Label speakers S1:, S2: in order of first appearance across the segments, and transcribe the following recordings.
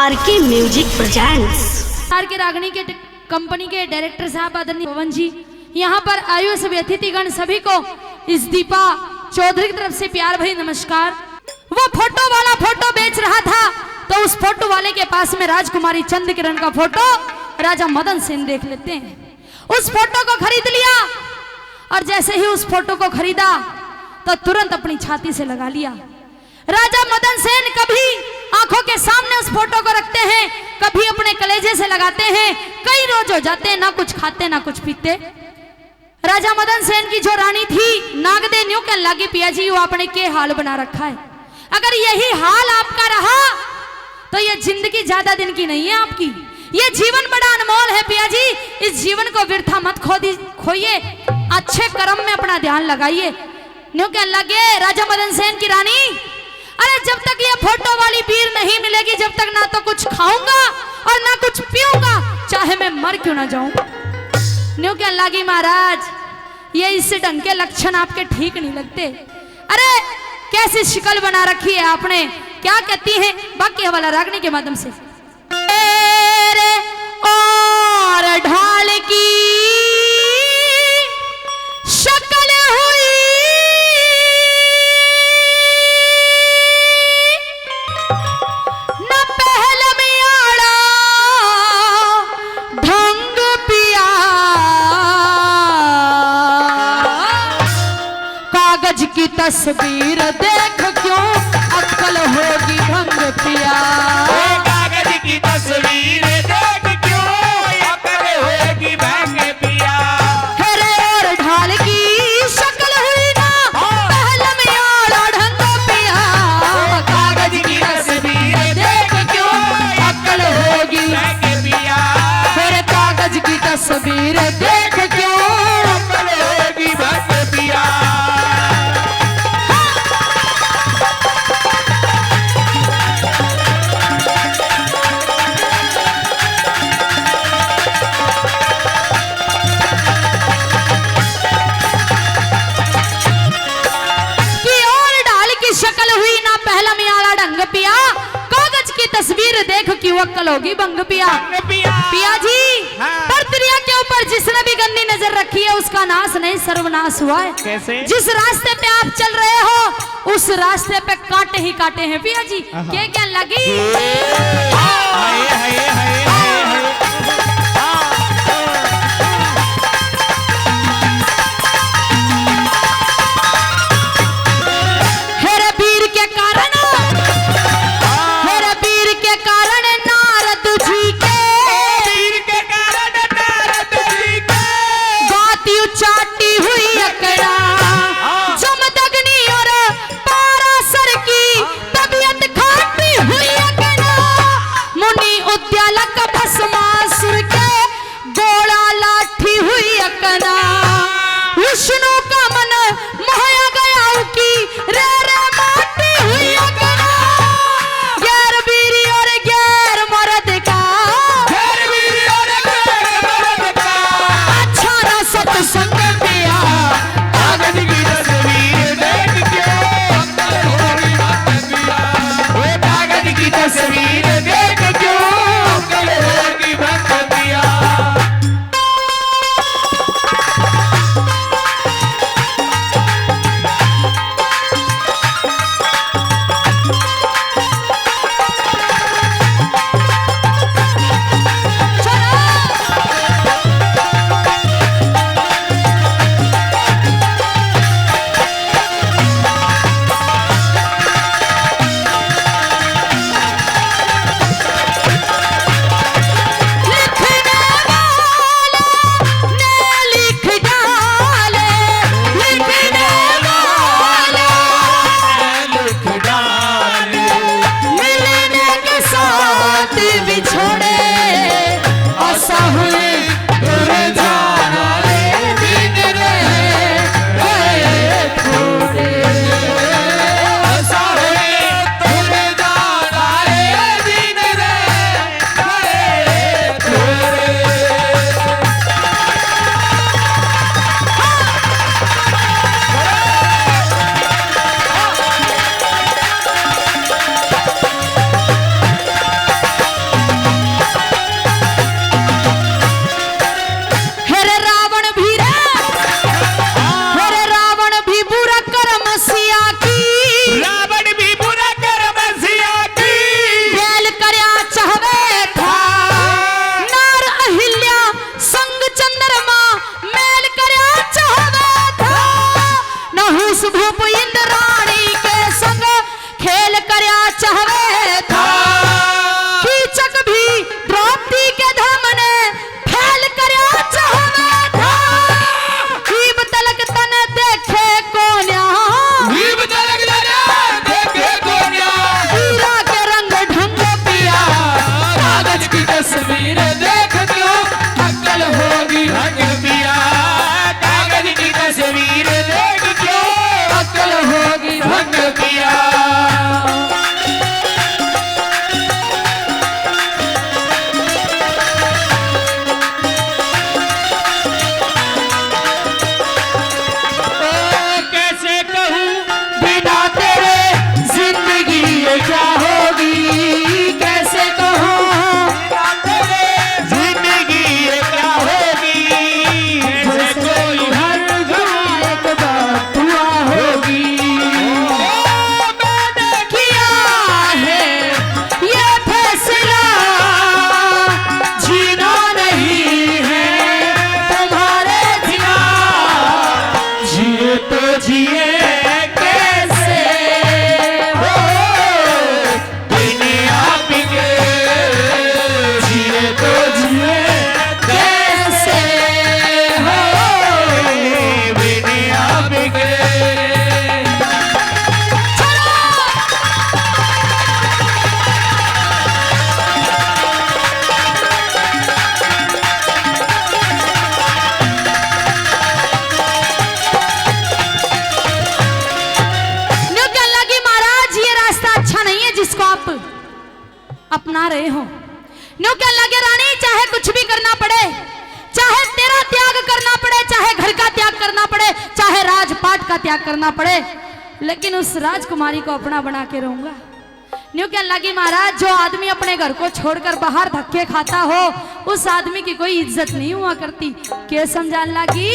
S1: RK music presents.
S2: R K रागनी के company के director साहब आदरणीय पवन जी, यहाँ पर आए हुए सभी अतिथिगण सभी को इस दीपा चौधरी की तरफ से प्यार भरी नमस्कार। वो फोटो वाला फोटो बेच रहा था तो उस फोटो वाले के पास में राजकुमारी चंद्र किरण का फोटो राजा मदन सेन देख लेते हैं। उस फोटो को खरीद लिया और जैसे ही उस फोटो को खरीदा तो तुरंत अपनी छाती से लगा लिया। राजा मदन सेन कभी आंखों के सामने उस फोटो को रखते हैं, कभी अपने कलेजे से लगाते हैं। कई रोज हो जाते हैं, ना कुछ खाते ना कुछ पीते। राजा मदन सेन की जो रानी थी नागदे न्यू कहने लगी, पिया जी वो आपने के हाल बना रखा है, अगर यही हाल आपका रहा तो ये जिंदगी ज्यादा दिन की नहीं है आपकी, ये जीवन बड़ा अनमोल है पिया जी, इस जीवन को व्यर्था मत खोइए, अच्छे कर्म में अपना ध्यान लगाइए। न्यू कहने लगे राजा मदन सेन की रानी, अरे जब तक ये फोटो वाली बीर नहीं मिलेगी, जब तक ना तो कुछ खाऊंगा और ना कुछ पीऊंगा, चाहे मैं मर क्यों ना जाऊं। न्यू कहने लगी महाराज ये इससे ढंग के लक्षण आपके ठीक नहीं लगते, अरे कैसी शिकल बना रखी है आपने, क्या कहती हैं बाकी हवाला रागनी के माध्यम से। और ढाल की शक्ल हुई न पहल में आड़ा ढंग पिया, कागज की तस्वीर देख क्यों अक्ल होगी भंग पिया,
S3: कागज की तस्वीर देख क्यों अक्ल होगी भंग पिया।
S2: हेरे और ढाल की शक्ल हुई ना पहल में आड़ा ढंग पिया, कागज की तस्वीर देख क्यों अक्ल होगी
S3: भंग पिया।
S2: हेरे कागज की तस्वीर देख क्यों
S3: अक्ल होगी भंग पिया।
S2: तस्वीर देख क्यों अक्ल होगी भंग पिया। पिया जी परत्रिया के ऊपर जिसने भी गंदी नजर रखी है उसका नाश नहीं सर्वनाश हुआ है।
S3: कैसे?
S2: जिस रास्ते पे आप चल रहे हो उस रास्ते पे कांटे ही कांटे हैं पिया जी। क्या लगी
S3: हाय हाय हाय
S2: अपना रहे हो। न्यू क्या लगे रानी, चाहे कुछ भी करना पड़े, चाहे तेरा त्याग करना पड़े, चाहे घर का त्याग करना पड़े, चाहे राजपाट का त्याग करना पड़े, लेकिन उस राजकुमारी को अपना बना के रहूंगा। न्यू क्या लगी महाराज, जो आदमी अपने घर को छोड़कर बाहर धक्के खाता हो उस आदमी की कोई इज्जत नहीं हुआ करती। क्या समझाने लगी?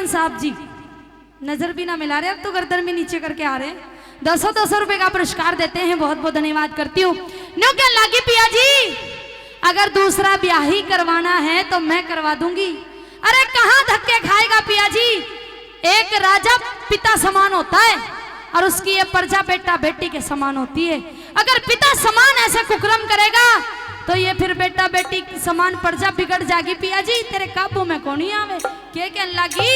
S2: साहब जी नजर भी ना मिला रहे, अब तो गर्दन में नीचे करके आ रहे हैं। 200 रुपए का पुरस्कार देते हैं, बहुत बहुत धन्यवाद करती हूँ। न्यू क्या लागी पिया जी, अगर दूसरा ब्याह ही करवाना है तो मैं करवा दूंगी। अरे कहाँ धक्के खाएगा पिया जी, एक राजा पिता समान होता है और उसकी ये प्रजा बेटा बेटी के समान होती है। अगर पिता समान ऐसे कुकर्म करेगा तो ये फिर बेटा बेटी समान प्रजा बिगड़ जाएगी। पिया जी तेरे काबू में कौन ही आवे, के कहने लगी?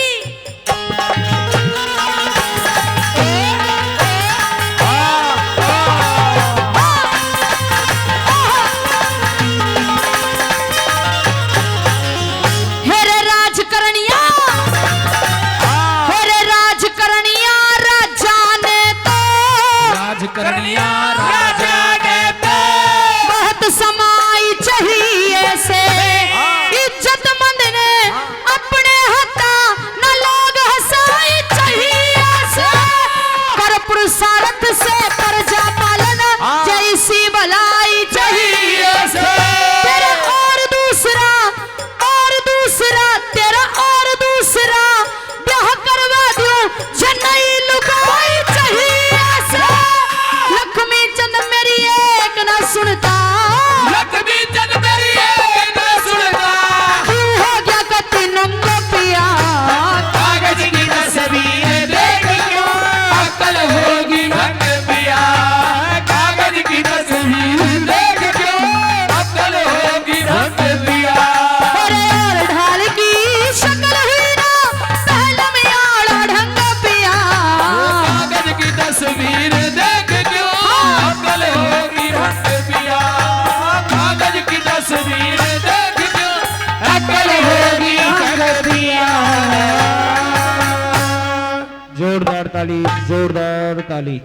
S3: जोरदार ताली, जोरदार ताली।